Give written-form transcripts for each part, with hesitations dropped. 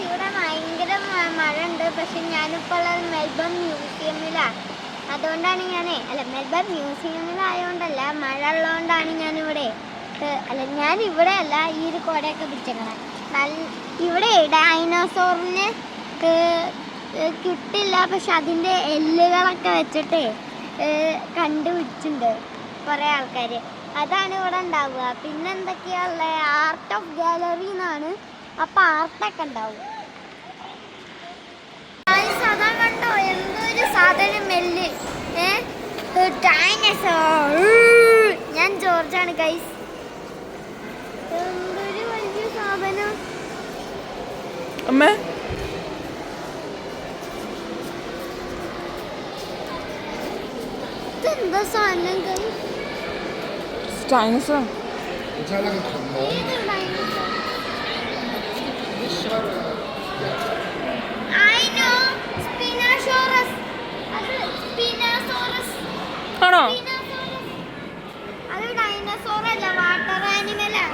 ഇവിടെ ഭയങ്കര മഴ ഉണ്ട്. പക്ഷെ ഞാനിപ്പോൾ ഉള്ളത് മെൽബൺ മ്യൂസിയമിലാണ്. അതുകൊണ്ടാണ് മെൽബൺ മ്യൂസിയമിലായതുകൊണ്ടല്ല, മഴ ഉള്ളതുകൊണ്ടാണ് ഞാനിവിടെ ഞാനിവിടെ അല്ല ഈ ഒരു കുടയൊക്കെ പിടിച്ചേക്കണം. ഇവിടെ ഡൈനോസോറിന് കിട്ടില്ല, പക്ഷെ അതിൻ്റെ എല്ലുകളൊക്കെ വെച്ചിട്ട് കണ്ടുപിടിച്ചിട്ടുണ്ട് കുറേ ആൾക്കാർ. അതാണ് ഇവിടെ ഉണ്ടാവുക. പിന്നെ എന്തൊക്കെയുള്ള ആർട്ട് ഓഫ് ഗാലറി എന്നാണ്. അപ്പം ആർട്ടൊക്കെ ഉണ്ടാവും. സാധാ കണ്ടോ എന്തൊരു സാധനം മെല്ല് ഡൈനോസോർ. ഞാൻ ജോർജാണ് ഗൈസ്. എന്തൊരു വലിയ സാധനം. ഇതെന്താ സാധനം ഗൈസ്? ഡൈനോസർ. ആണോ? അത് ഡൈനോസോർ അല്ല, വാട്ടർ ആനിമലാ.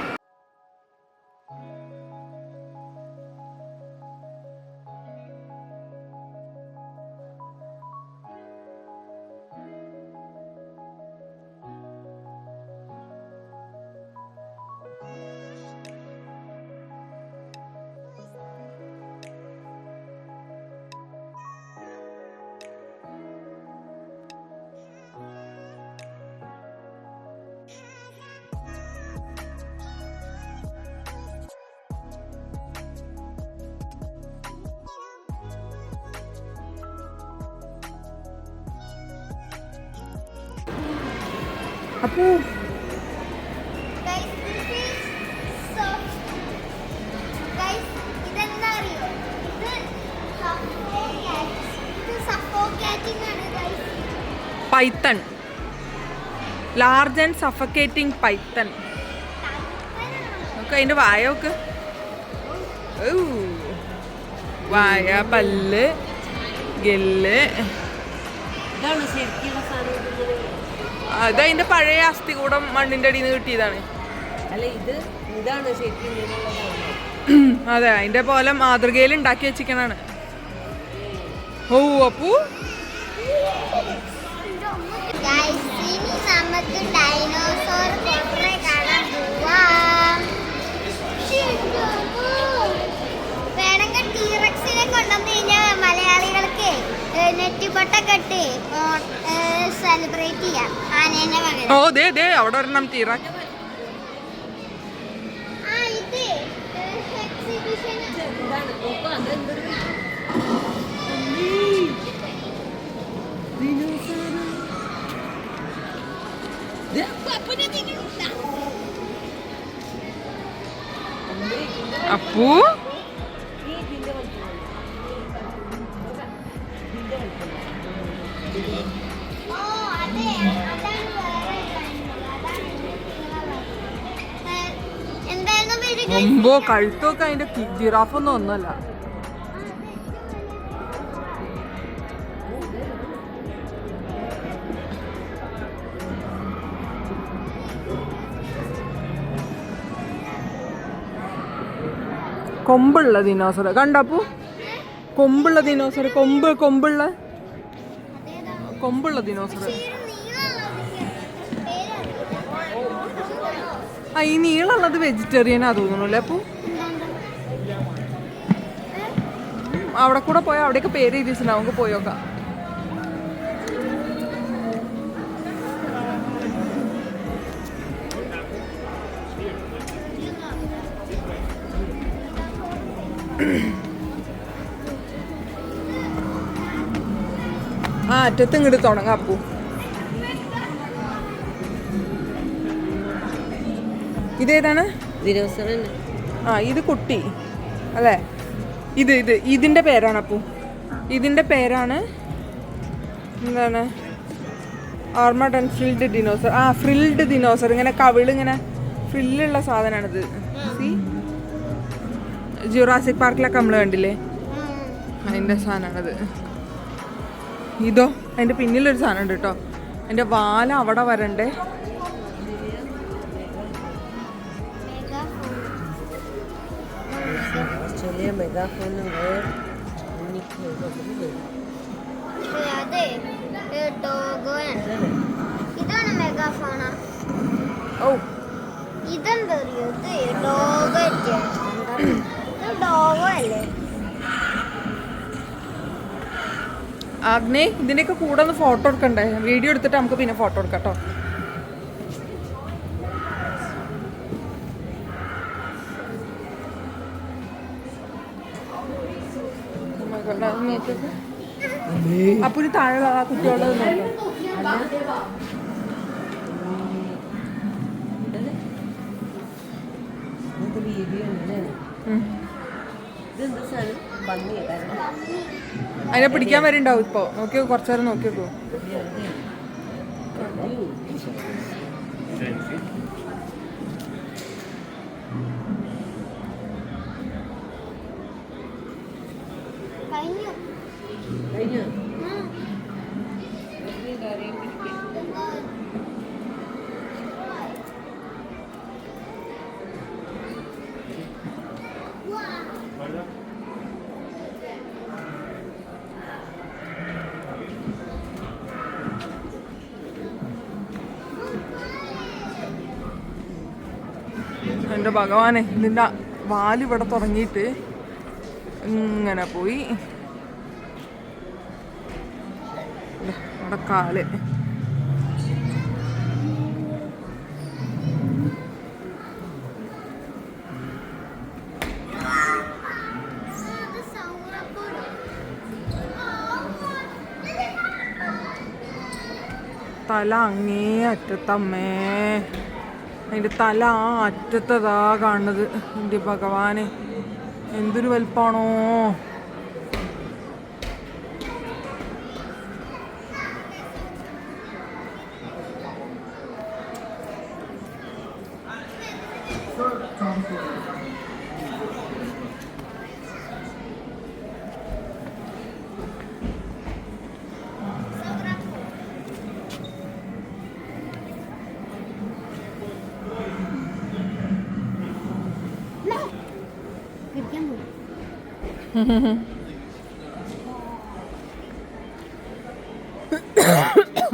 അപ്പോ പൈത്തൺ, ലാർജ് ആൻഡ് സഫക്കേറ്റിംഗ് പൈത്തൺ. നോക്ക് അതിന്റെ വായ നോക്ക്. വായ, പല്ല്, ഗെല്ല്. അതതിന്റെ പഴയ അസ്ഥികൂടം മണ്ണിന്റെ അടിയിൽ നിന്ന് കിട്ടിയതാണ്. അതെ, അതിന്റെ പോലെ മാതൃകയിൽ ഉണ്ടാക്കി വെച്ചിരിക്കണാണ്. ഓ അപ്പു നമുക്ക് ഡൈനോസോർ കാണാൻ പോവാം. വേണമെങ്കിൽ ടീറക്സിനെ കൊണ്ടുവന്ന് കഴിഞ്ഞാൽ മലയാളികൾക്ക് നെറ്റിപ്പൊട്ടൊക്കെ ഇട്ട് സെലിബ്രേറ്റ് ചെയ്യാം ആനേനെ പകരം. ഓ ദേ അവിടെ ഒരെണ്ണം ടീറക്സ്. ഇത് എക്സിബിഷൻ. അപ്പു ഒമ്പോ കഴുത്തൊക്കെ അതിന്റെ ജിറാഫൊന്നും ഒന്നുമല്ല. കൊമ്പുള്ള ദിനോസർ കണ്ടപ്പോ, കൊമ്പുള്ള ദിനോസർ, കൊമ്പുള്ള ദിനോസർ. ഈ നീളമുള്ളത് വെജിറ്റേറിയനാ തോന്നുന്നു അപ്പോ. അവിടെ കൂടെ പോയാൽ അവിടെയൊക്കെ പേര് എഴുതിയിട്ടുണ്ട്, നമുക്ക് പോയോക്കാം. അറ്റത്ത് ഇങ്ങോട്ട് തുടങ്ങാം അപ്പു. ഇതേതാണ്? ഇത് കുട്ടി അല്ലേ? ഇതിന്റെ പേരാണ് അപ്പു. ഇതിന്റെ പേരാണ് എന്താണ്? Armed and frilled dinosaur. Frilled dinosaur. ഇങ്ങനെ കവിള് ഇങ്ങനെ ഫ്രില്ലുള്ള സാധനമാണിത്. ജുറാസിക് പാർക്കിലൊക്കെ നമ്മൾ കണ്ടില്ലേ, അതിന്റെ സാധനമാണത്. ഇതോ അതിന്റെ പിന്നിലൊരു സാധനം ഉണ്ട് കേട്ടോ. അതിന്റെ വാല അവിടെ വരണ്ടേ. അതെ ഡോഗോയാണ്. ഇതാണ് മെഗാഫോണാ. ഓ ഇതെന്താ അറിയോ, ഇത് ഡോഗോ ഡോഗോ അല്ലേ? ആഗ്നേ ഇതിൻ്റെയൊക്കെ കൂടെ ഒന്ന് ഫോട്ടോ എടുക്കണ്ടേ? വീഡിയോ എടുത്തിട്ട് നമുക്ക് പിന്നെ ഫോട്ടോ എടുക്കാം കേട്ടോ. അപ്പൊ ഒരു താഴെ ആ കുട്ടികളുടെ അതിനെ പിടിക്കാൻ വരുന്നുണ്ടാവും ഇപ്പൊ. നോക്കിയോ, കുറച്ചു നേരം നോക്കിയോക്കോ. എൻ്റെ ഭഗവാനെ, ഇതിൻ്റെ വാലിവിടെ തുടങ്ങിയിട്ട് ഇങ്ങനെ പോയി അവിടെ കാല്. തല അങ്ങേ അറ്റത്തമ്മേ, അതിൻ്റെ തല ആ അറ്റത്തതാ കാണുന്നത്. എൻ്റെ ഭഗവാനെ, എന്തൊരു വലുപ്പാണോ.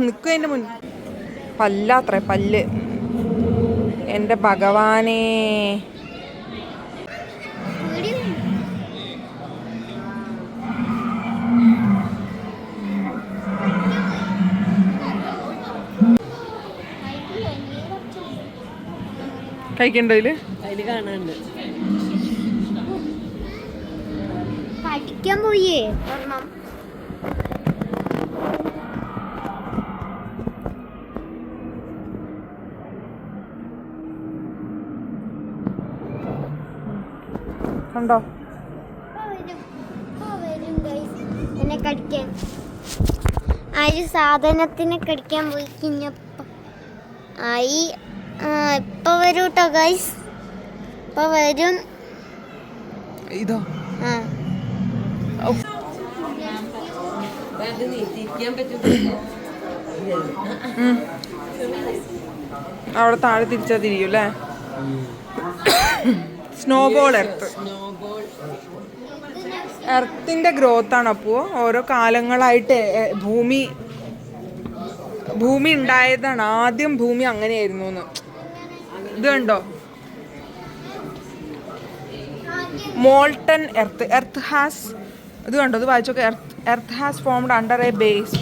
നിൽക്കതിൻ്റെ മുൻ പല്ലാത്രേ, പല്ല്. എൻ്റെ ഭഗവാനേ, കഴിക്കണ്ടോ? അതില് കാണാനുണ്ട്. പഠിക്കാൻ പോയേ കണ്ടോ? എന്നെ കടിക്കാൻ ആ ഒരു സാധനത്തിനെ കടിക്കാൻ പോയി കഴിഞ്ഞപ്പോ ആയി. ഇപ്പൊ വരൂ കേട്ടോ ഗൈസ്, ഇപ്പൊ വരും. ഇതോ അവിടെ താഴെ തിരിച്ചാ തിരിയും അല്ലേ? Snowball earth. എർത്തിന്റെ ഗ്രോത്ത് ആണ്. അപ്പോൾ ഓരോ കാലങ്ങളായിട്ട് ഭൂമി ഉണ്ടായതാണ്. ആദ്യം ഭൂമി അങ്ങനെയായിരുന്നു എന്ന്. ഇത് കണ്ടോ, മോൾട്ടൺ എർത്ത്. എർത്ത് ഹാസ്, ഇത് കണ്ടോ, ഇത് വായിച്ചോക്കെ. Earth has formed under a base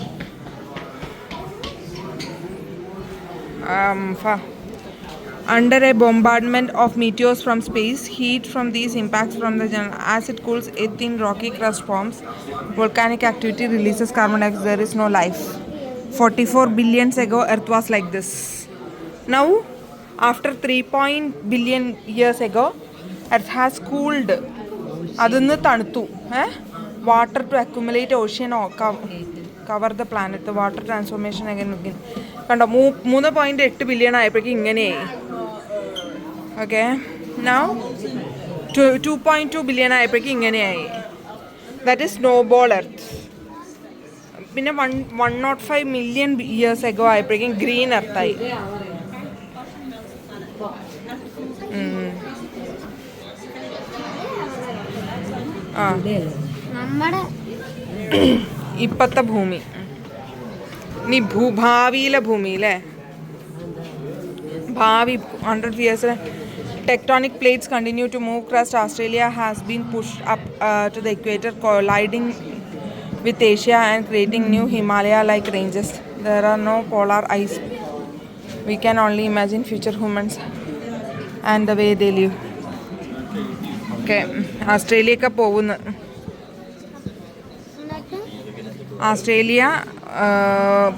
under a bombardment of meteors from space. Heat from these impacts from the general as it cools a thin rocky crust forms. Volcanic activity releases carbon dioxide. There is no life. 44 billion ago earth was like this. Now after 3 billion years ago earth has cooled. അതൊന്ന് തണുത്തു. Water to accumulate ocean cover the planet. The water transformation again. കണ്ടോ, 3.8 billion ആയപ്പോഴേക്കും ഇങ്ങനെയായി. Okay, now 2.2 billion ആയപ്പോഴേക്കും ഇങ്ങനെയായി. That is snowball earth. പിന്നെ 105 million years ago ആയപ്പോഴേക്കും green എർത്തായി. ആ നമ്മുടെ ഇപ്പത്തെ ഭൂമി. ഇനി ഭാവിയിലെ ഭൂമി അല്ലേ? ഭാവി 100 years. Tectonic plates continue to move. Crust Australia has been pushed up to the equator, colliding with Asia and creating new Himalaya-like ranges. There are no polar ice. We can only imagine future humans and the way they live. Okay, ഓസ്ട്രേലിയയൊക്കെ പോകുന്നു. Australia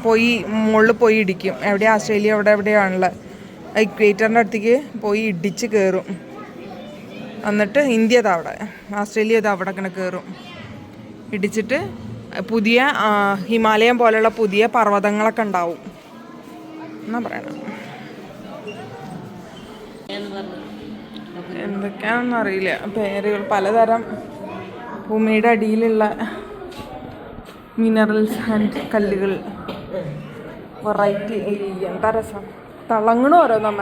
പോയി മുകളിൽ പോയി ഇടിക്കും. എവിടെയാണ് Australia? എവിടെയാണുള്ളത്? ഇക്വേറ്ററിൻ്റെ അടുത്തേക്ക് പോയി ഇടിച്ച് കയറും. എന്നിട്ട് ഇന്ത്യ അവിടെ, ഓസ്ട്രേലിയ അവിടെ അങ്ങനെ കയറും. ഇടിച്ചിട്ട് പുതിയ ഹിമാലയം പോലെയുള്ള പുതിയ പർവ്വതങ്ങളൊക്കെ ഉണ്ടാവും എന്നാ പറയണം. എന്തൊക്കെയാണെന്ന് അറിയില്ല പേരുകൾ. പലതരം ഭൂമിയുടെ അടിയിലുള്ള മിനറൽസ് ആൻഡ് കല്ലുകൾ, വെറൈറ്റി. എന്താ രസം, തിളങ്ങണ ഓരോന്നമ്മ.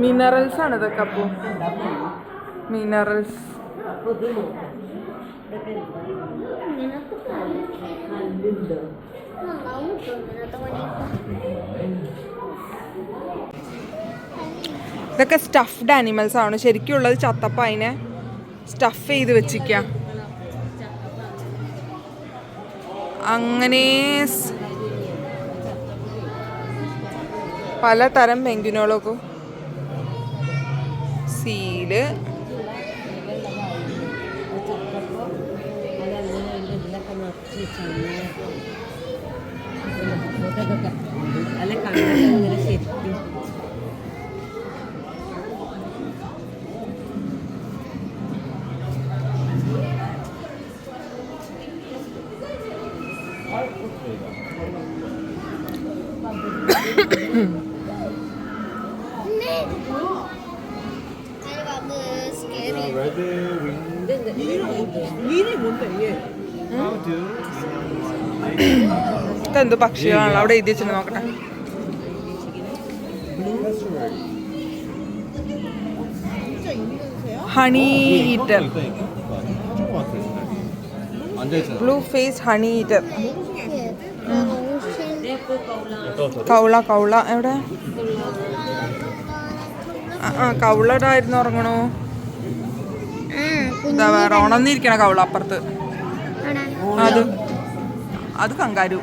മിനറൽസ് ആണ് ഇതൊക്കെ. അപ്പോൾ മിനറൽസ് ഇതൊക്കെ സ്റ്റഫ്ഡ് ആനിമൽസ് ആണ്. ശരിക്കും ഉള്ളത് ചത്തപ്പം അതിനെ സ്റ്റഫ് ചെയ്ത് വെച്ചിരിക്കുക. അങ്ങനെ പലതരം പെൻഗ്വിനുകളൊക്കെ, സീല്, ഇതെന്ത് പക്ഷികളാണല്ലോ അവിടെ എഴുതി വെച്ചിട്ട് നോക്കട്ടെ. Honey eater, blue face honey eater. Koala എവിടെ? കൗളടായിരുന്നു ഉറങ്ങണു. എന്താ വേറെ ഉണർന്നിരിക്കണ കൗള അപ്പുറത്ത്. അത് കങ്കാരു.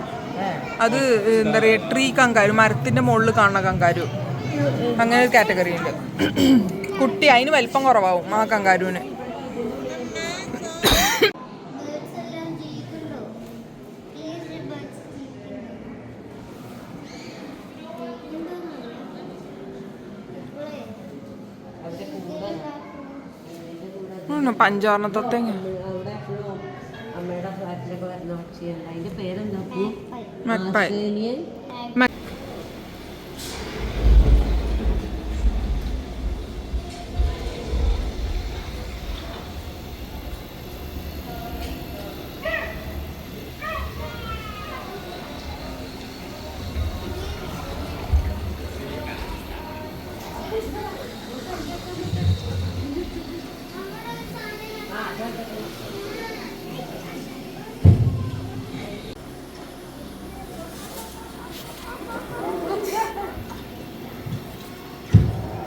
അത് എന്താ പറയുക, ട്രീ കങ്കാരു, മരത്തിൻ്റെ മുകളിൽ കാണുന്ന കങ്കാരു. അങ്ങനെ ഒരു കാറ്റഗറി ഉണ്ട്. കുട്ടി അതിന് വലിപ്പം കുറവാകും ആ കങ്കാരുവിന്. പഞ്ചവർണ്ണത്തത്തേങ്ങ.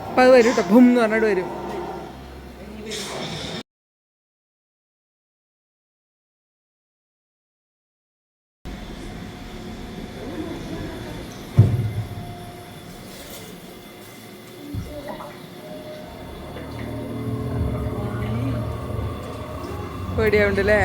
അപ്പം അത് വരും കേട്ടോ, ഭൂം എന്ന് പറഞ്ഞിട്ട് വരും. പേടിയാവുണ്ടല്ലേ?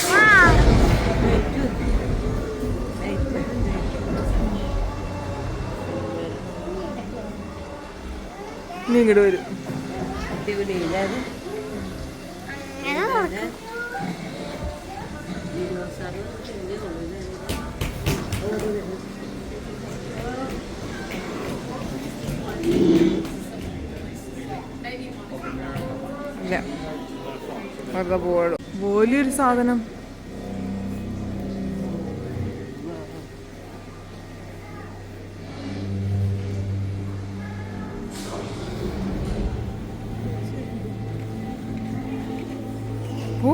Wow. നീ ഇങ്ങോട്ട് വരും. അങ്ങനെ നോക്കാം. ഇല്ല, വെറുതെ പോവുള്ളൂ. വലിയൊരു സാധനം. പോ.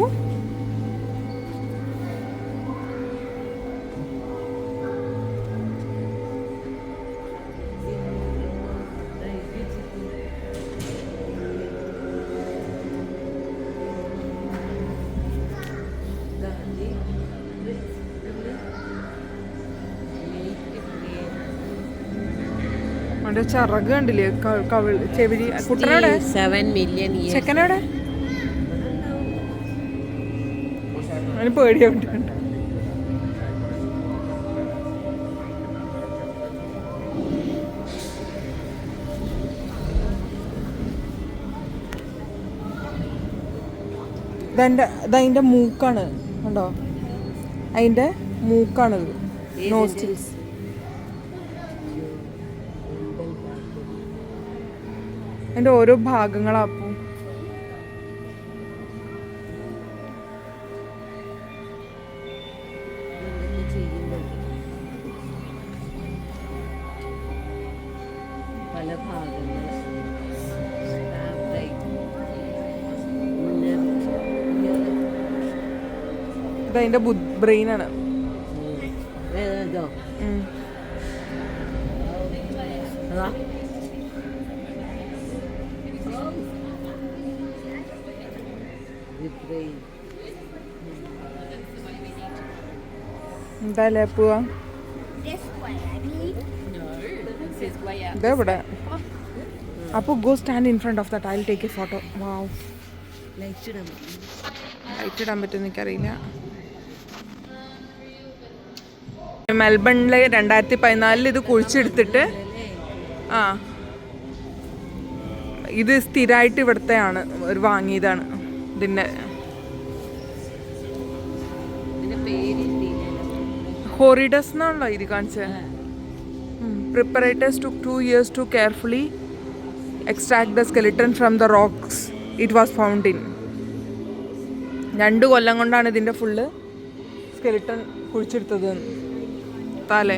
അവന്റെ ചിറക് കണ്ടില്ലേ? ചെവിരി. കുട്ടനോടെ 7 million years. ചെക്കനോടെ അവന് പേടിയാവുന്നുണ്ട്. ഇതതിന്റെ മൂക്കാണ് കണ്ടോ? അതിന്റെ മൂക്കാണിത്. നോസ്റ്റിൽസ്. അതിന്റെ ഓരോ ഭാഗങ്ങളാപ്പു. പല ഭാഗങ്ങൾ ഇതതിന്റെ ബ്രെയിനാണ്. എന്തായാലേ പോവാ. ഇതെവിടെ? അപ്പൊ go stand in front of that. I will take a photo. Wow. Light ഇടാൻ പറ്റുമെന്ന് എനിക്കറിയില്ല. മെൽബണില് 2014 ഇത് കുഴിച്ചെടുത്തിട്ട് ഇത് സ്ഥിരമായിട്ട് ഇവിടുത്തെയാണ്. ഒരു വാങ്ങിയതാണ് ഇതിന്റെ. ഹോറിഡസ് എന്നാണല്ലോ ഇത് കാണിച്ചത്. Preparators took 2 years to carefully extract the skeleton from the rocks it was found in. 2 കൊല്ലം കൊണ്ടാണ് ഇതിന്റെ ഫുള്ള് സ്കെലിട്ടൺ കുഴിച്ചെടുത്തത്. താലേ